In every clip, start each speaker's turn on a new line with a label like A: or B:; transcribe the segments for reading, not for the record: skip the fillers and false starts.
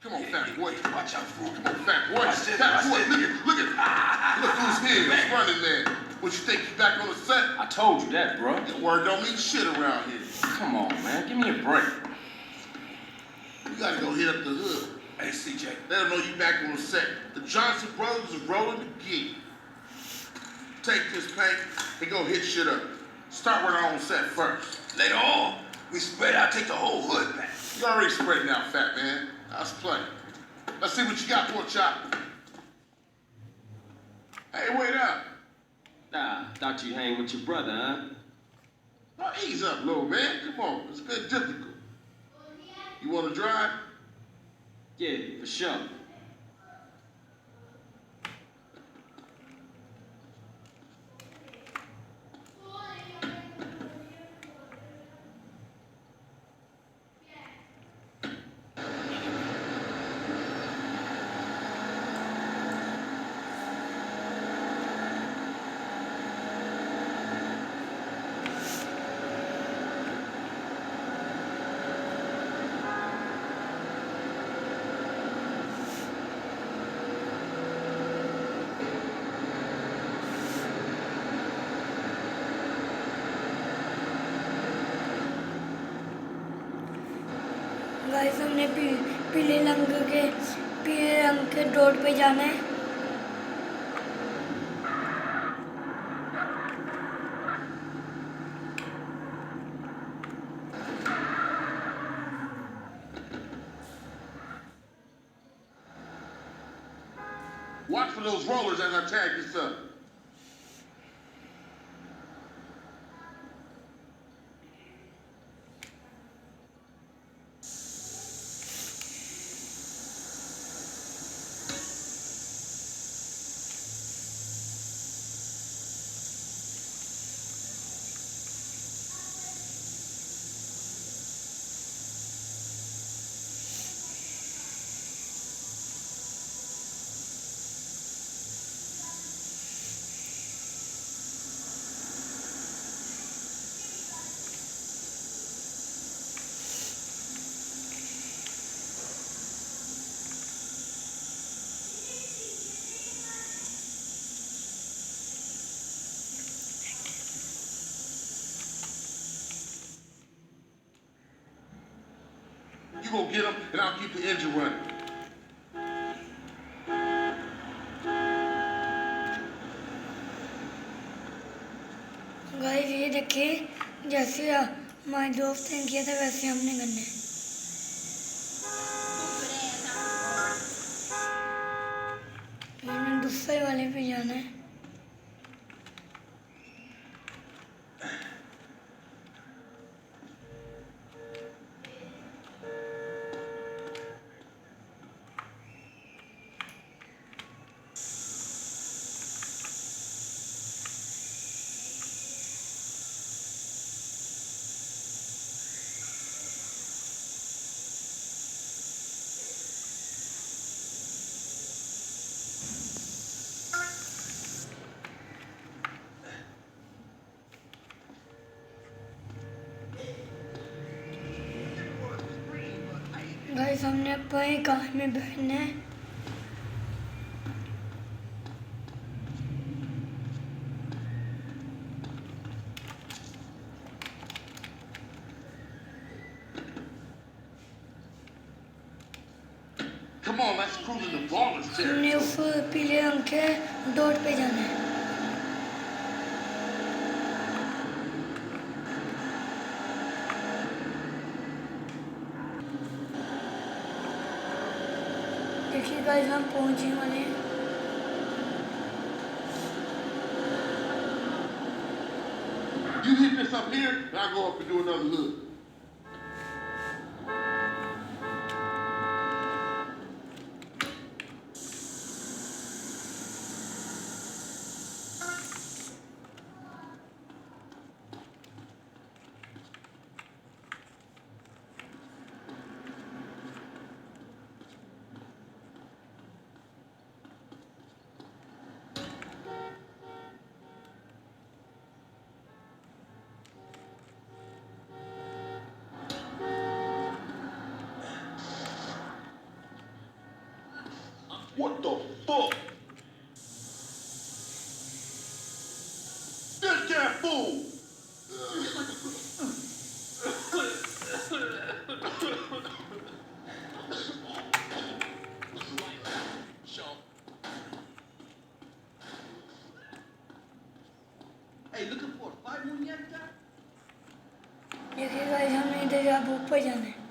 A: Come on, fat boy.
B: Watch out, fool.
A: Come on, fat boy.
B: Watch this,
A: Fat
B: watch
A: boy,
B: this.
A: look who's here. Who's running there? What, you think you back on the set?
C: I told you that, bro.
A: Your word don't mean shit around here.
C: Come on, man. Give me a break.
A: You gotta go hit up the hood.
B: Hey, CJ.
A: Let them know you back on the set. The Johnson brothers is rolling the gig. Take this paint and go hit shit up. Start with our own set first.
B: Later on, we spread out, take the whole hood back.
A: You already spreading out, fat man. Let's play. Let's see what you got, pork chop. Hey, wait up.
C: Nah, thought you hang with your brother, huh?
A: Oh, ease up, little man. Come on, it's a bit difficult. You want to drive?
C: Yeah, for sure.
D: Guys हमने पीले रंग के road पे जाना है।
A: Watch for those rollers as I tag this up. You go get them, and I'll keep the engine running.
D: Guys ये देखिए, जैसे हमारे दोस्त ने किया था वैसे हमने करना है। हमने दूसरे वाले पे जाना है। गाइस हमने अपने कार में बैठना है।
A: Come on, let's cruise in the ballers
D: हमने उस पीले रंग के रोड पे जाना है। देखिए गाइस हम पहुंचने वाले हैं।
A: You hit this up here, and I'll go up and do another hood. full. This damn fool.
B: Hey, looking for a fight when you got that?
D: देखिए गाइस हमने इधर अब ऊपर जाना है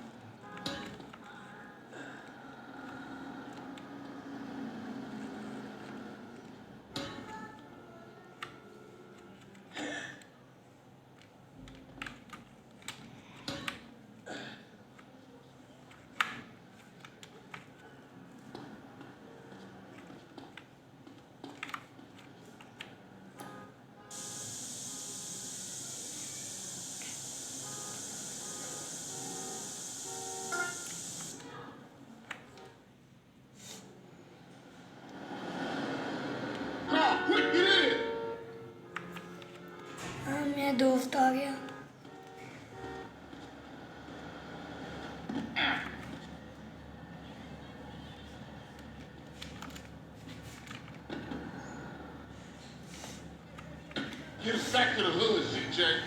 A: Quick, get in!
D: हाँ मेरा दोस्त आ गया
A: Get us back to the hood, CJ.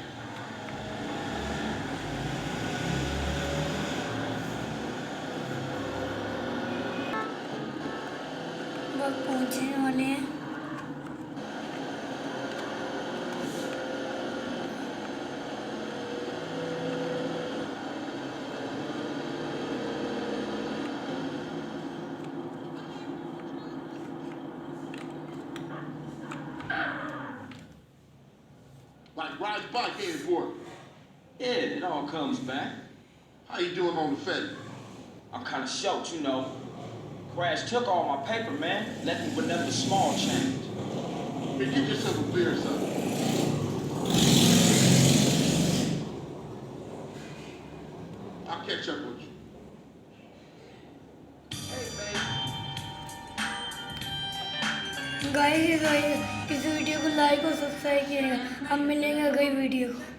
D: बस पहुंचने वाले हैं
A: Like riding bike, ain't it, boy?
C: Yeah, it all comes back.
A: How you doing on the Fetty?
C: I'm kind of short, you know. Crash took all my paper, man. Left me with nothing but small change.
A: Hey, get yourself a beer or something. I'll catch up with you.
D: Guys इस video को like और subscribe कीजिएगा हम मिलेंगे अगली video को